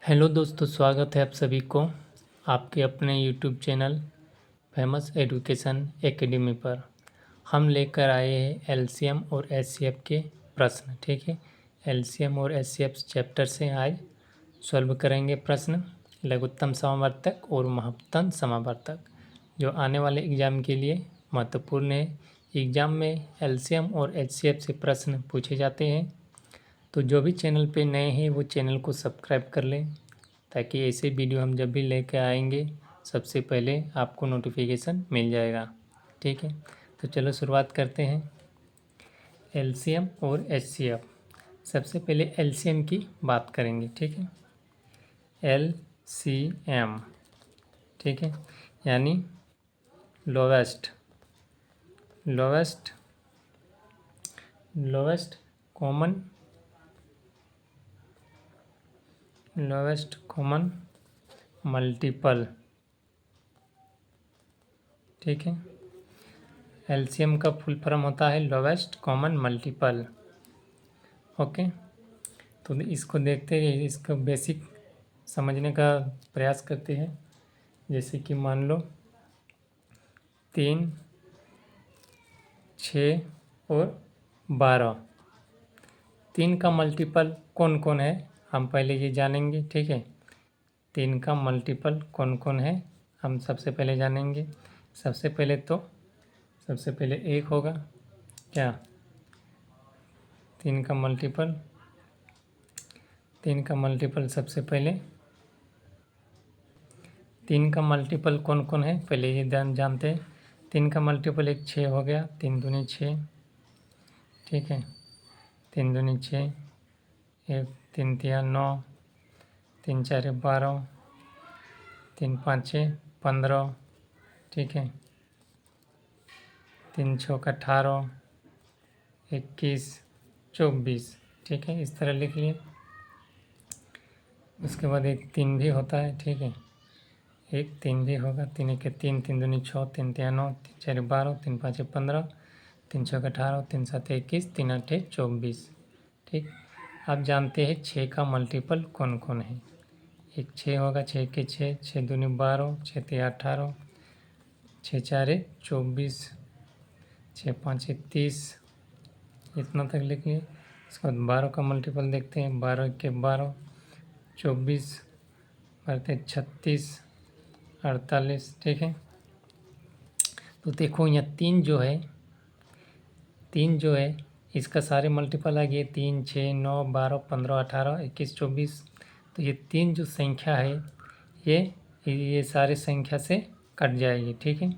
Hello दोस्तों, स्वागत है आप सभी को आपके अपने YouTube channel famous education academy पर। हम लेकर आए हैं एलसीएम और एचसीएफ के प्रश्न। ठीक है, एलसीएम और एचसीएफ चैप्टर से आज सॉल्व करेंगे प्रश्न लघुत्तम समावर्तक और महत्तम समावर्तक, जो आने वाले एग्ज़ाम के लिए महत्वपूर्ण है। एग्ज़ाम में एलसीएम और एचसीएफ से प्रश्न पूछे जाते हैं, तो जो भी चैनल पे नए हैं वो चैनल को सब्सक्राइब कर लें, ताकि ऐसे वीडियो हम जब भी लेकर आएंगे सबसे पहले आपको नोटिफिकेशन मिल जाएगा। ठीक है, तो चलो शुरुआत करते हैं एलसीएम और एचसीएफ। सबसे पहले एलसीएम की बात करेंगे। ठीक है, एलसीएम, ठीक है, यानी लोवेस्ट कॉमन मल्टीपल। ठीक है, एलसीएम का फुल फॉर्म होता है लोवेस्ट कॉमन मल्टीपल। ओके, तो इसको देखते हैं, इसका बेसिक समझने का प्रयास करते हैं। जैसे कि मान लो 3, 6 और 12, 3 का मल्टीपल कौन कौन है हम पहले ये जानेंगे। ठीक है, 3 का मल्टीपल कौन कौन है हम सबसे पहले जानेंगे। सबसे पहले 1 होगा क्या, 3 का मल्टीपल सबसे पहले 3 का मल्टीपल कौन कौन है पहले ये जानते हैं। 3 का मल्टीपल एक 6 हो गया, 3 दूनी 6। ठीक है, 3 दूनी 6, 1 3 तिया 9, 3 4 12, 3 5 15। ठीक है, 3 6 18, 21 24। ठीक है, इस तरह लिख लिए। उसके बाद एक 3 भी होता है। ठीक है, एक 3 भी होगा, 3 1 3, 3 दूनी 6, 3 तिया 9, 3 4 12, 3 5 15, 3 6 18, 3 7 21, 3 8 24। ठीक, आप जानते हैं 6 का मल्टीपल कौन कौन है। एक 6 होगा, 6 के 6, 6 दूनी 12, 6 तिया 18, 6 4 24, 6 5 30। इतना तक लिख लिए। इसके बाद 12 का मल्टीपल देखते हैं, 12 के 12, 24 बढ़ते 36, 48। ठीक है, तो देखो यहाँ 3 जो है इसका सारे मल्टीपल आ गए, 3 6 9 12 15 18 21 24। तो ये 3 जो संख्या है ये सारे संख्या से कट जाएगी। ठीक है,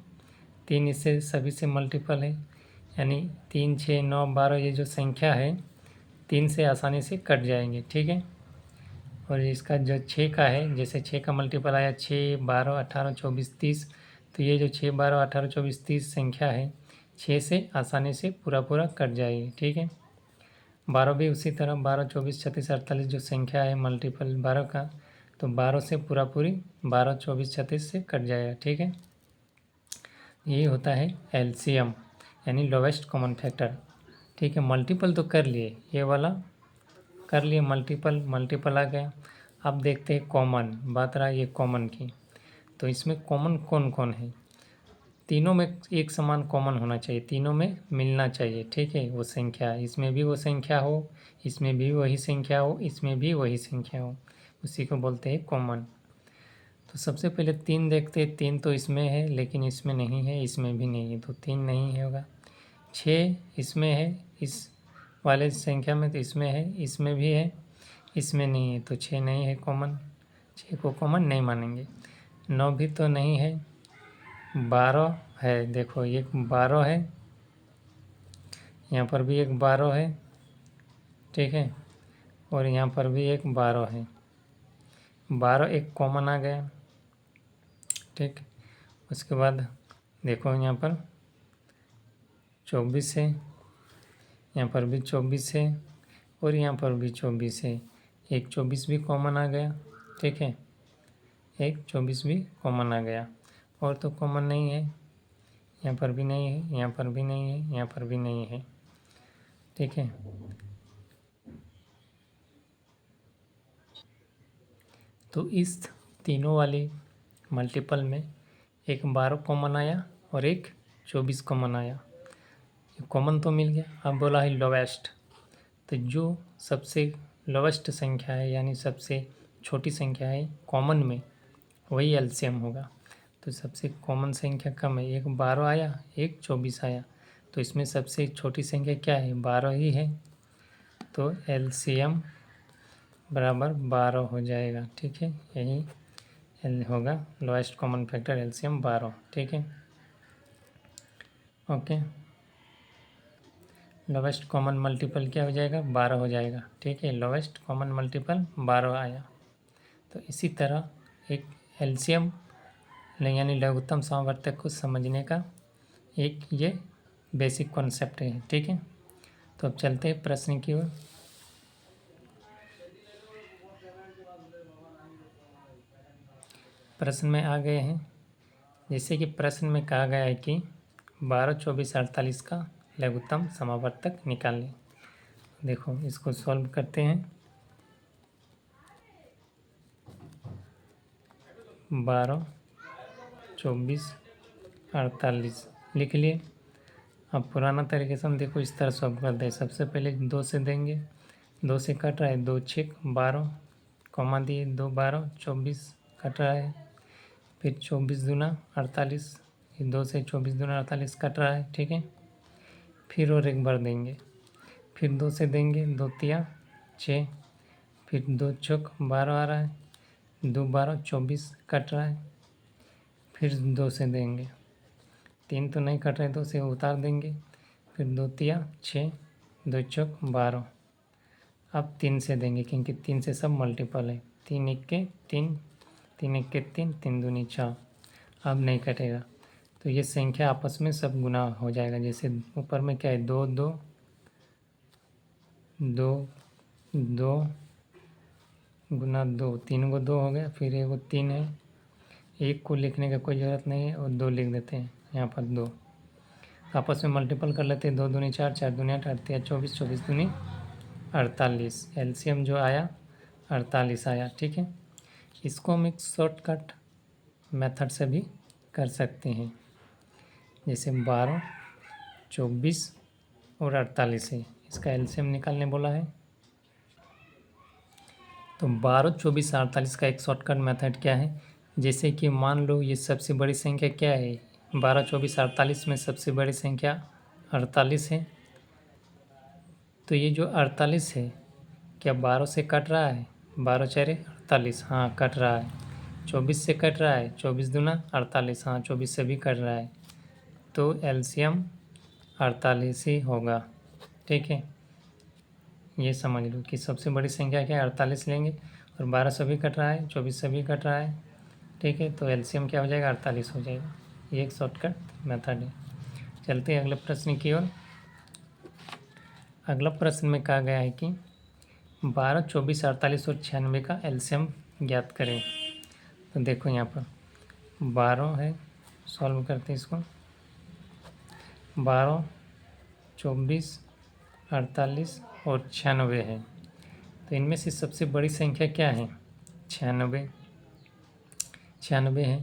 3 इससे सभी से मल्टीपल है, यानी 3 6 9 12 ये जो संख्या है 3 से आसानी से कट जाएंगे। ठीक है, और इसका जो 6 का है, जैसे 6 का मल्टीपल आया 6 12 18 24 30, तो ये जो 6 12 18 24 30 संख्या है 6 से आसानी से पूरा कट जाएगी। ठीक है, 12 भी उसी तरह, 12 24 36 48 जो संख्या है मल्टीपल 12 का, तो 12 से पूरी 12 24 36 से कट जाएगा। ठीक है, यही होता है एलसीएम, यानी लोवेस्ट कॉमन फैक्टर। ठीक है, मल्टीपल तो कर लिए, ये वाला कर लिए, मल्टीपल आ गया। अब देखते हैं कॉमन, बात रहा ये कॉमन की। तो इसमें कॉमन कौन कौन है, तीनों में एक समान कॉमन होना चाहिए, तीनों में मिलना चाहिए। ठीक है, वो संख्या, इसमें भी वो संख्या हो, इसमें भी वही संख्या हो, इसमें भी वही संख्या हो, उसी को बोलते हैं कॉमन। तो सबसे पहले 3 देखते हैं, 3 तो इसमें है लेकिन इसमें नहीं है, इसमें भी नहीं है, तो 3 नहीं होगा। 6 इसमें है, इस वाले संख्या में, तो इसमें है, इसमें भी है, इसमें नहीं है, तो 6 नहीं है कॉमन, 6 को कॉमन नहीं मानेंगे। 9 भी तो नहीं है, 12 है, देखो एक 12 है, यहाँ पर भी एक 12 है। ठीक है, और यहाँ पर भी एक 12 है, 12 एक कॉमन आ गया। ठीक, उसके बाद देखो यहाँ पर 24 है, यहाँ पर भी 24 है, और यहाँ पर भी 24 है, एक 24 भी कॉमन आ गया। ठीक है, एक 24 भी कॉमन आ गया, और तो कॉमन नहीं है, यहाँ पर भी नहीं है, यहाँ पर भी नहीं है, यहाँ पर भी नहीं है। ठीक है, तो इस तीनों वाली मल्टीपल में एक 12 कॉमन आया और एक 24 कॉमन आया। कॉमन तो मिल गया। अब बोला है लोवेस्ट, तो जो सबसे लोवेस्ट संख्या है यानी सबसे छोटी संख्या है कॉमन में, वही एलसीएम होगा। तो सबसे कॉमन संख्या कम है, एक 12 आया एक 24 आया, तो इसमें सबसे छोटी संख्या क्या है, 12 ही है। तो एलसीएम बराबर 12 हो जाएगा। ठीक है, यही होगा लोएस्ट कॉमन फैक्टर एलसीएम 12। ठीक है, ओके। लोवेस्ट कॉमन मल्टीपल क्या हो जाएगा, 12 हो जाएगा। ठीक है, लोवेस्ट कॉमन मल्टीपल 12 आया। तो इसी तरह एक एलसीएम यानी लघुत्तम समवर्तक को समझने का एक ये बेसिक कॉन्सेप्ट है। ठीक है, तो अब चलते हैं प्रश्न की ओर। प्रश्न में आ गए हैं। जैसे कि प्रश्न में कहा गया है कि 12, 24, 48 का लघुत्तम समावर्तक निकालें। देखो इसको सॉल्व करते हैं। 12, 24, 48 लिख लिए। अब पुराना तरीके से हम देखो इस तरह सॉल्व करते हैं। सबसे पहले 2 से देंगे, 2 से कट रहा है, 2 6 12 कॉमा दिए, 2 12 24 कट रहा है। फिर 24 दूना 48, 2 से 24 दूना 48 कट रहा है। ठीक है, फिर और एक बार देंगे, फिर 2 से देंगे, 2 तिया 6, फिर 2 चौक 12 आ रहा है, 2 12 24 कट रहा है। फिर 2 से देंगे, 3 तो नहीं कट रहे, 2 से उतार देंगे, फिर 2 तिया 6, 2 चौक 12। अब 3 से देंगे क्योंकि 3 से सब मल्टीपल है। 3 1 के 3, 3 1 के 3, 3 दूनी 4। अब नहीं कटेगा, तो ये संख्या आपस में सब गुना हो जाएगा। जैसे ऊपर में क्या है, 2 2 2 2 गुना 2, 3 को 2 हो गया, फिर एगो 3 है, एक को लिखने का कोई ज़रूरत नहीं है और 2 लिख देते हैं यहाँ पर। 2 आपस में मल्टीपल कर लेते हैं, 2 दूनी 4, 4 दूनी 8, 8 तिया 24, 24 दूनी 48। एलसीएम जो आया 48 आया। ठीक है, इसको हम एक शॉर्टकट मेथड से भी कर सकते हैं। जैसे 12, 24 और 48 है, इसका एलसीएम निकालने बोला है। तो 12, 24, 48 का एक शॉर्टकट मेथड क्या है, जैसे कि मान लो ये सबसे बड़ी संख्या क्या है, 12, 24, 48 में सबसे बड़ी संख्या 48 है। तो ये जो 48 है क्या 12 से कट रहा है, 12 4 48, हाँ कट रहा है। 24 से कट रहा है, 24 दूना 48, हाँ 24 से भी कट रहा है। तो एलसीएम 48 ही होगा। ठीक है, ये समझ लो कि सबसे बड़ी संख्या क्या है, 48 लेंगे और 12 से भी कट रहा है, 24 से भी कट रहा है। ठीक है, तो एलसीएम क्या हो जाएगा, 48 हो जाएगा। ये एक शॉर्टकट मेथड है। चलते हैं अगले प्रश्न की ओर। अगला प्रश्न में कहा गया है कि 12, 24, 48 और 96 का एलसीएम ज्ञात करें। तो देखो यहाँ पर 12 है, सॉल्व करते हैं इसको। 12, 24, 48 और 96 है। तो इनमें से सबसे बड़ी संख्या क्या है, 96। 96 है,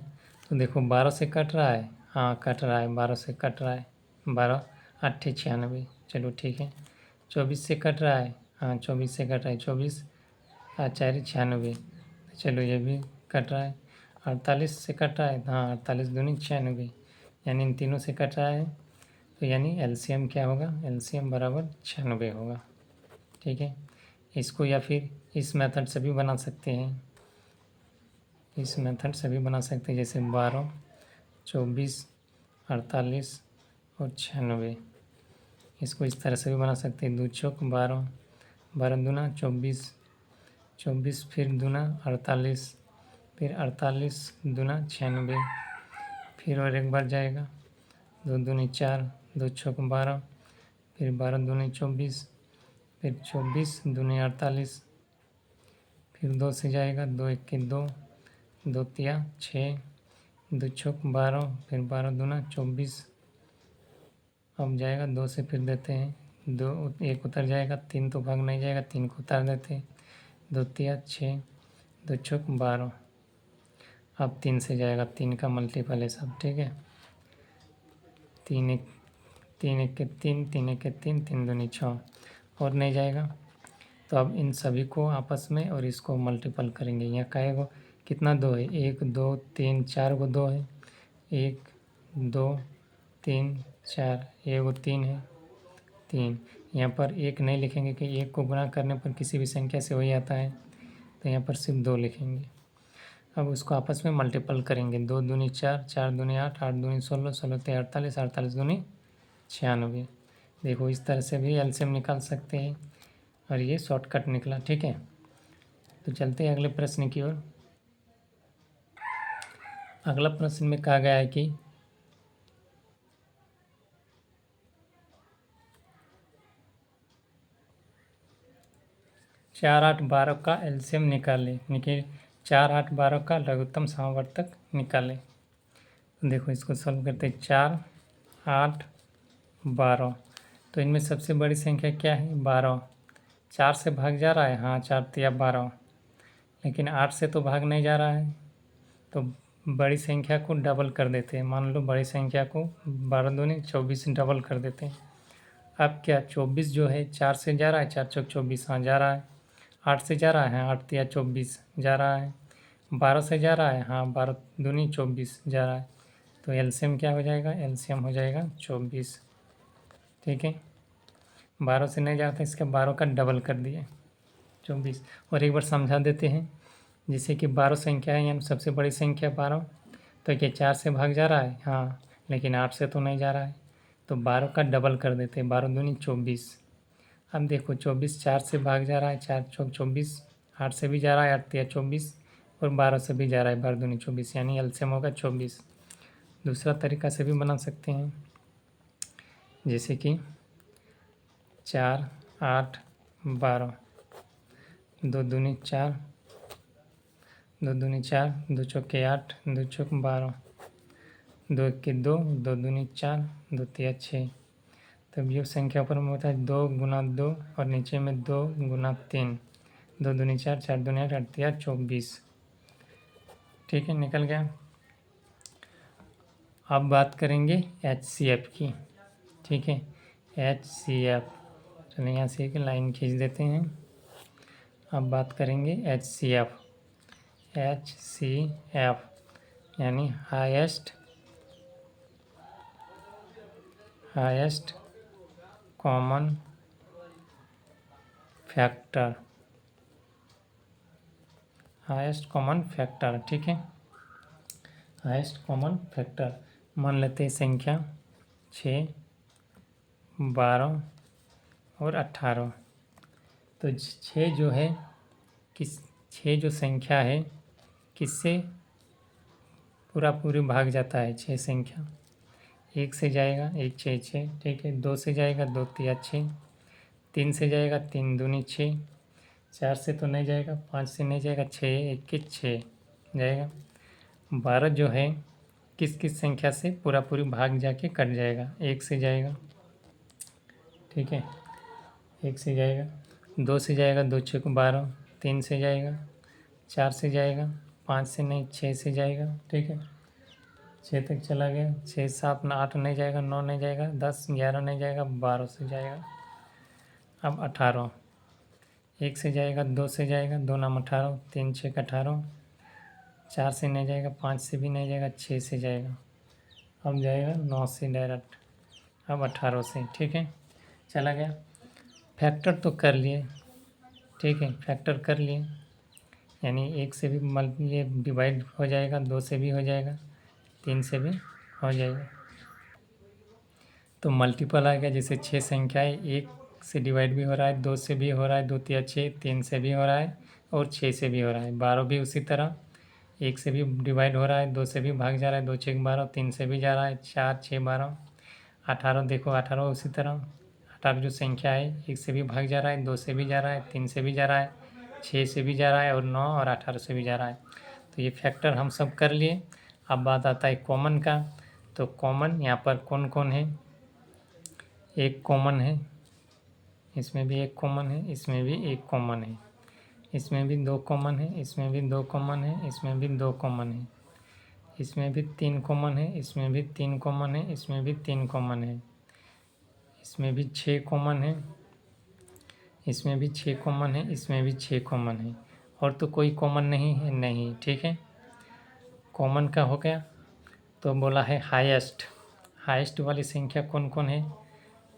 तो देखो 12 से कट रहा है, हाँ कट रहा है, 12 से कट रहा है, 12 8 96। चलो ठीक है, 24 से कट रहा है, हाँ 24 से कट रहा है, 24 4 96। चलो ये भी कट रहा है। 48 से कट रहा है, हाँ 48 दूनी 96, यानी इन तीनों से कट रहा है। तो यानी एलसीएम क्या होगा, एलसीएम बराबर 96 होगा। ठीक है, इसको या फिर इस मेथड से भी बना सकते हैं, इस मेथड से भी बना सकते हैं। जैसे 12, 24, 48 और 96, इसको इस तरह से भी बना सकते हैं। 2 चौक 12, 12 दूना 24, 24 फिर दूना 48, फिर 48 दूना 96, फिर और एक बार जाएगा, 2 दूनी 4, 2 छक 12, फिर 12 दूनी 24, फिर 24 दूनी 48, फिर 2 से जाएगा, 2 1 के 2, 2 तिया 6, 2 छक 12, फिर 12 दूना 24। अब जाएगा 2 से फिर देते हैं, 2 1 उतर जाएगा, 3 तो भाग नहीं जाएगा, 3 को उतार देते हैं, 2 तिया 6, 2 चौक 12। अब 3 से जाएगा, 3 का मल्टीपल है सब, ठीक है। 3 एक के 3, 3 एक के 3, 3 दूनी 6, और नहीं जाएगा। तो अब इन सभी को आपस में और इसको मल्टीपल करेंगे। यहाँ कहेगा कितना 2 है, 1 2 3 4 को 2 है, 1 2 3 4, ये 3 है 3। यहाँ पर 1 नहीं लिखेंगे कि 1 को गुणा करने पर किसी भी संख्या से वही आता है, तो यहाँ पर सिर्फ 2 लिखेंगे। अब उसको आपस में मल्टीपल करेंगे। 2 दूनी 4, 4 दूनी 8, 8 दूनी 16, 16 ते 48, 48 दूनी 96। देखो इस तरह से भी एलसीएम निकाल सकते हैं, और ये शॉर्टकट निकला, ठीक है। तो चलते हैं अगले प्रश्न की ओर। अगला प्रश्न में कहा गया है कि 4 8 12 का एलसीएम निकालें। 4 8 12 का लघुत्तम समावर्तक निकालें। तो देखो इसको सॉल्व करते हैं। 4 8 12, तो इनमें सबसे बड़ी संख्या क्या है, 12। 4 से भाग जा रहा है, हाँ 4 तिया 12, लेकिन 8 से तो भाग नहीं जा रहा है, तो बड़ी संख्या को डबल कर देते हैं। मान लो बड़ी संख्या को 12 दूनी 24 डबल कर देते हैं। अब क्या 24 जो है 4 से जा रहा है, 4 चौक 24, हाँ जा रहा है। 8 से जा रहा है, 8 तिया 24 जा रहा है। 12 से जा रहा है, हाँ 12 दूनी 24 जा रहा है। तो एलसीएम क्या हो जाएगा, एलसीएम हो जाएगा 24, ठीक है। 12 से नहीं जाता, इसका 12 का डबल कर दिए 24। और एक बार समझा देते हैं, जैसे कि 12 संख्या है, यानी सबसे बड़ी संख्या 12, तो क्या 4 से भाग जा रहा है, हाँ, लेकिन 8 से तो नहीं जा रहा है, तो 12 का डबल कर देते हैं, 12 दूनी 24। अब देखो 24 4 से भाग जा रहा है, 4 चौक 24, 8 से भी जा रहा है, 8 तिया 24, और 12 से भी जा रहा है, 12 दूनी 24, यानी एलसीएम होगा 24। दूसरा तरीका से भी बना सकते हैं, जैसे कि 4 8 12, 2 दूनी 4, 2 दूनी 4, 2 चौके 8, 2 चौक 12, 2 एक के 2, 2 दूनी 4, 2 तिया 6। तब ये संख्या ऊपर में होता है 2 गुना 2, और नीचे में 2 गुना 3, 2 दूनी 4, 4 दूनी 8, 8 तिया 24, ठीक है, निकल गया। अब बात करेंगे HCF की, ठीक है। HCF, चलिए यहाँ से एक लाइन खींच देते हैं। अब बात करेंगे HCF। HCF यानी highest common factor, highest common factor, ठीक है। हाईएस्ट कॉमन फैक्टर मान लेते हैं संख्या 6 12 और 18। तो 6 जो है किस 6 जो संख्या है किससे पूरी भाग जाता है, 6 संख्या। 1 से जाएगा 1 6 6, ठीक है। 2 से जाएगा 2 तिया 6, 3 से जाएगा 3 दूनी 6, 4 से तो नहीं जाएगा, 5 से नहीं जाएगा, 6 1 के 6 जाएगा। 12 जो है किस किस संख्या से पूरी भाग जाके कट जाएगा, 1 से जाएगा, ठीक है, 1 से जाएगा। 2 से जाएगा, 2 6 12, 3 से जाएगा, 4 से जाएगा, 5 से नहीं 6 से जाएगा, ठीक है, 6 तक चला गया। 6 7 8 नहीं जाएगा, 9 नहीं जाएगा, 10 11 नहीं जाएगा, 12 से जाएगा। अब 18, 1 से जाएगा, 2 से जाएगा, 2 नाम 18, 3 6 18, 4 से नहीं जाएगा, 5 से भी नहीं जाएगा, 6 से जाएगा। अब जाएगा 9 से डायरेक्ट, अब 18 से, ठीक है, चला गया। फैक्टर तो कर लिए, ठीक है, फैक्टर कर लिए, यानी 1 से भी ये डिवाइड हो जाएगा, 2 से भी हो जाएगा, 3 से भी हो जाएगा। तो मल्टीपल आ गया, जैसे 6 संख्याएँ 1 से डिवाइड भी हो रहा है, 2 से भी हो रहा है, 2 तिया 6, 3 से भी हो रहा है और 6 से भी हो रहा है। 12 भी उसी तरह 1 से भी डिवाइड हो रहा है, 2 से भी भाग जा रहा है, 2 6 12, 3 से भी जा रहा है, 4 6 12। 18 देखो 18 उसी तरह, 18 जो संख्या है 1 से भी भाग जा रहा है, 2 से भी जा रहा है, 3 से भी जा रहा है, 6 से भी जा रहा है और 9 और 18 से भी जा रहा है। तो ये फैक्टर हम सब कर लिए। अब बात आता है कॉमन का। तो कॉमन यहाँ पर कौन कौन है, एक कॉमन है, इसमें भी एक कॉमन है, इसमें भी एक कॉमन है, इसमें भी 2 कॉमन है, इसमें भी 2 कॉमन है, इसमें भी 2 कॉमन है, इसमें भी 3 कॉमन है, इसमें भी 3 कॉमन है, इसमें भी 3 कॉमन है, इसमें भी 6 कॉमन है, इसमें भी 6 कॉमन है, इसमें भी 6 कॉमन है। और तो कोई कॉमन नहीं है, नहीं। ठीक है, कॉमन का हो गया। तो बोला है हाईएस्ट, हाईएस्ट वाली संख्या कौन कौन है?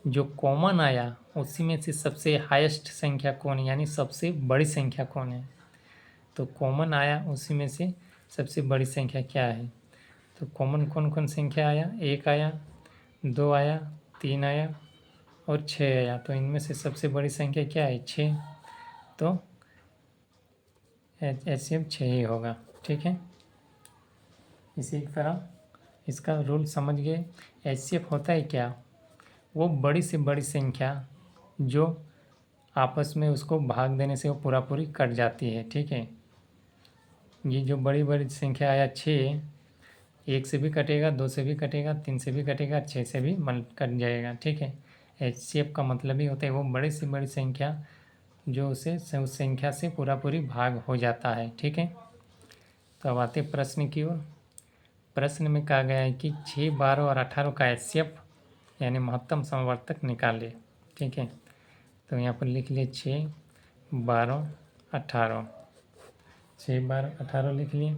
जो कॉमन आया उसी में से सबसे हाईएस्ट संख्या कौन है, यानी सबसे बड़ी संख्या कौन है? तो कॉमन आया उसी में से सबसे बड़ी संख्या क्या है? तो कॉमन कौन कौन संख्या आया? 1 आया, 2 आया, 3 आया और 6 आया। तो इनमें से सबसे बड़ी संख्या क्या है? 6। तो HCF 6 ही होगा। ठीक है, इसी तरह इसका रूल समझ गए। HCF होता है क्या? वो बड़ी से बड़ी संख्या जो आपस में उसको भाग देने से वो पूरा पूरी कट जाती है। ठीक है, ये जो बड़ी बड़ी संख्या आया 6, 1 से भी कटेगा, 2 से भी कटेगा, 3 से भी कटेगा, 6 से भी कट जाएगा। ठीक है, HCF का मतलब ही होता है वो बड़ी से बड़ी संख्या जो उसे उस संख्या से पूरा पूरी भाग हो जाता है। ठीक है, तो अब आते प्रश्न की ओर। प्रश्न में कहा गया है कि 6, 12 और 18 का HCF यानी महत्तम समवर्तक निकाले। ठीक है, तो यहाँ पर लिख लिए 6, 12, 18। 6, 12, 18 लिख लिए।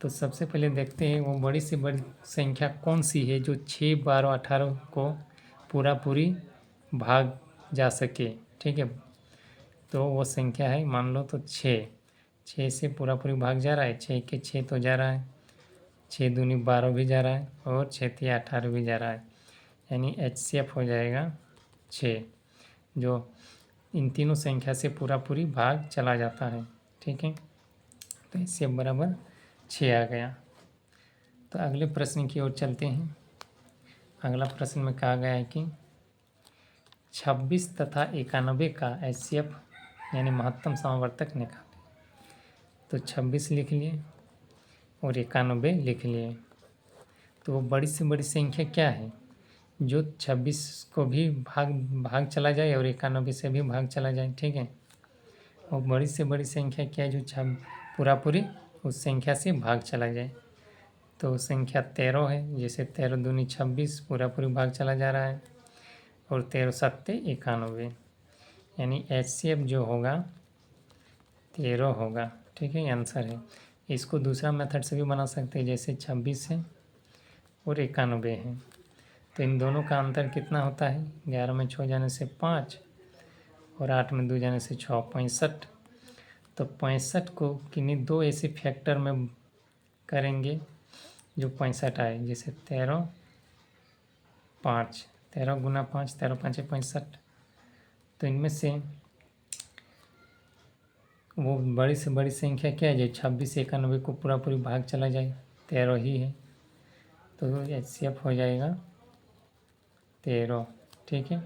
तो सबसे पहले देखते हैं वो बड़ी से बड़ी संख्या कौन सी है जो 6, 12, 18 को पूरा पूरी भाग जा सके। ठीक है, तो वो संख्या है, मान लो तो 6। 6 से पूरा पूरी भाग जा रहा है, 6 के 6 तो जा रहा है, 6 दूनी 12 भी जा रहा है और 6 तिया 18 भी जा रहा है, यानी HCF हो जाएगा 6, जो इन तीनों संख्या से पूरा पूरी भाग चला जाता है। ठीक है, तो HCF बराबर 6 आ गया। तो अगले प्रश्न की ओर चलते हैं। अगला प्रश्न में कहा गया है कि 26 तथा 91 का HCF यानी महत्तम समवर्तक निकालें। तो 26 लिख लिए और 91 लिख लिए। तो वो बड़ी से बड़ी संख्या क्या है जो 26 को भी भाग चला जाए और 91 से भी भाग चला जाए। ठीक है, और बड़ी से बड़ी संख्या क्या है जो पूरा पूरी उस संख्या से भाग चला जाए। तो संख्या 13 है, जैसे 13 दूनी 26 पूरा पूरी भाग चला जा रहा है और 13 सत्ते 91, यानी HCF जो होगा 13 होगा। ठीक है, ये आंसर है। इसको दूसरा मेथड से भी बना सकते हैं, जैसे 26 है और 91 है, तो इन दोनों का अंतर कितना होता है? 11 में 6 जाने से 5 और 8 में 2 जाने से 6, 65। तो 65 को किन्हीं दो ऐसे फैक्टर में करेंगे जो 65 आए, जैसे 13, 5, 13 गुना 5, 13 5 65। तो इनमें से वो बड़ी से बड़ी संख्या क्या है जो 26 से 91 को पूरा पूरी भाग चला जाए? 13 ही है, तो HCF हो जाएगा 13। ठीक है,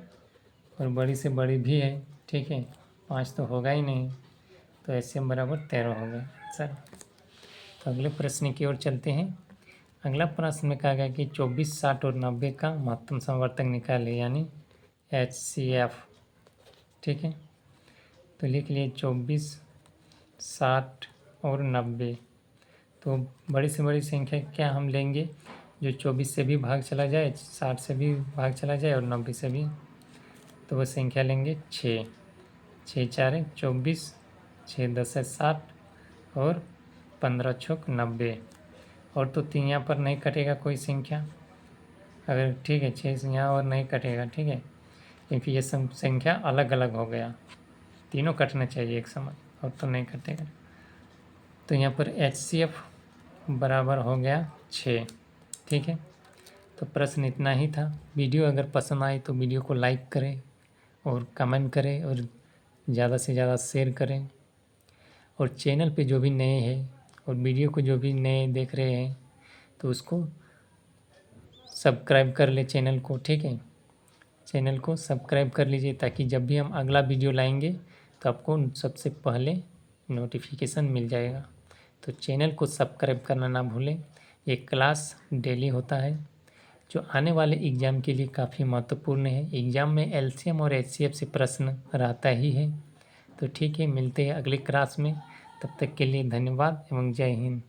और बड़ी से बड़ी भी है। ठीक है, 5 तो होगा ही नहीं, तो HCF बराबर 13 हो गया सर। तो अगले प्रश्न की ओर चलते हैं। अगला प्रश्न में कहा गया कि 24, 60 और 90 का महत्तम समवर्तक निकाले, यानी HCF। ठीक है, तो लिख लिए 24, 60 और 90। तो बड़ी से बड़ी संख्या क्या हम लेंगे जो 24 से भी भाग चला जाए, 60 से भी भाग चला जाए और 90 से भी? तो वो संख्या लेंगे 6, 6 4 24, 6 10 60 और 15 छुक 90। और तो 3 यहाँ पर नहीं कटेगा कोई संख्या, अगर ठीक है 6 से यहाँ और नहीं कटेगा। ठीक है, क्योंकि ये संख्या अलग अलग हो गया, तीनों कटना चाहिए एक समय, और तो नहीं कटेगा। तो यहाँ पर HCF बराबर हो गया 6। ठीक है, तो प्रश्न इतना ही था। वीडियो अगर पसंद आए तो वीडियो को लाइक करें और कमेंट करें और ज़्यादा से ज़्यादा शेयर करें। और चैनल पे जो भी नए हैं और वीडियो को जो भी नए देख रहे हैं तो उसको सब्सक्राइब कर ले चैनल को। ठीक है, चैनल को सब्सक्राइब कर लीजिए ताकि जब भी हम अगला वीडियो लाएंगे तो आपको सबसे पहले नोटिफिकेशन मिल जाएगा। तो चैनल को सब्सक्राइब करना ना भूलें। एक क्लास डेली होता है जो आने वाले एग्ज़ाम के लिए काफ़ी महत्वपूर्ण है। एग्ज़ाम में LCM और HCF से प्रश्न रहता ही है, तो ठीक है, मिलते हैं अगली क्लास में। तब तक के लिए धन्यवाद एवं जय हिंद।